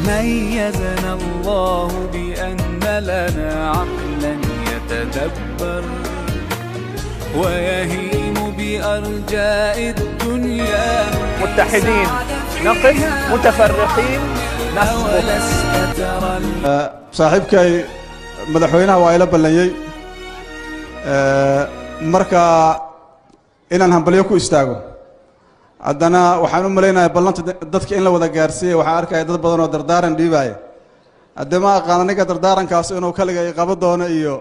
ميزنا الله بأن لنا عقلا يتدبر ويهيم بأرجاء الدنيا. متحدين نقف، متفرقين نسقط. صاحبكي مدحوينها وايلا بلنيي marka inaan hambalyo ku istaago haddana waxaan u maleynayaa ballanta dadka in la wada gaarsiiyo waxaan arkayaa dad badan oo dardaaran dhiibaya haddii ma aqaan aniga dardaarankaas inuu kaliga ay qabo doono iyo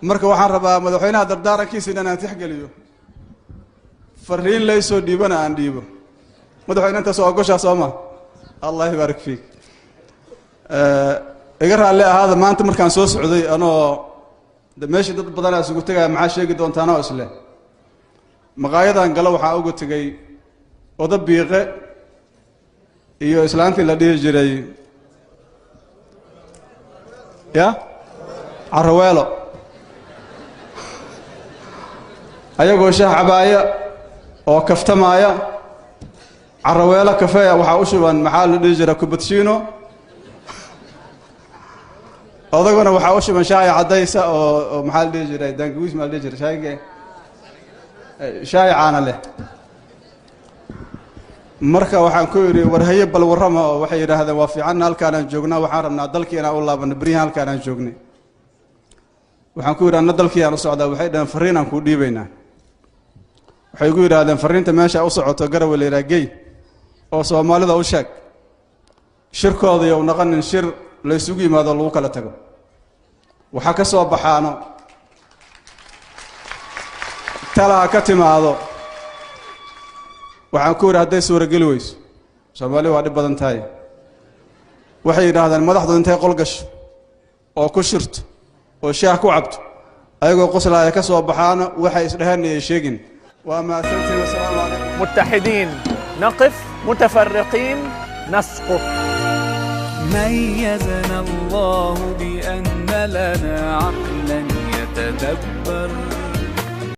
marka waxaan rabaa madaxweynaha dardaarankiisa inaan tixgeliyo fariin lay soo dhiibana aan dhiibo madaxweyne intaas oo gosha Sooma Allah ybarik fiik iga raalli ahaada maanta markaan soo socday anoo meeshii dad badan isugu tagay maxaa sheegi doontaana oo isle maqaayadan galo waxaa ugu tagay oda biiqe iyo islaantii la dhihi jiray ya Carweelo ayagoo shaah cabaaya oo kaftamaaya Carweelo kafeeya waxaa u shuban maxaa la dhihi jiray kubadshino odaguna waxaa u shuban shaay cadaysa oo maxaa la dhihi jiray danguus ma la dhihi jiray shaayga shaay caana leh marka waxaan ku yiri war haye bal warrama oo waxay yiraahdeen waa fiican halkaan aan joognaa waxaan rabnaa dalkiina u laabano bariyahan halkaan aan joognay waxaan ku yiri anna dalkiina u socdaa waxay dhahan fariin aan ku dhiibaynaa waxay ku yiraahdeen fariinta meesha u socoto Garowe leeraagay oo Soomaalida u sheeg shirkooda iyo naqanin shir la isugu yimaado lagu kala tago waxa ka soo baxaano tala ka timaado waxaan ku yiraahday suura gal weyso Soomaaliya waa dhib badan tahay waxay yiraahdaan madaxdu intay qol gasho oo ku shirto oo shaah ku cabto ayagoo qoslaaya ka soo baxaano waxay isdhahanayeen sheegin waa ma santii wassalaamu alaykum. متحدين نقف، متفرقين نسقط. ميزنا الله بأن لنا عقلا يتدبر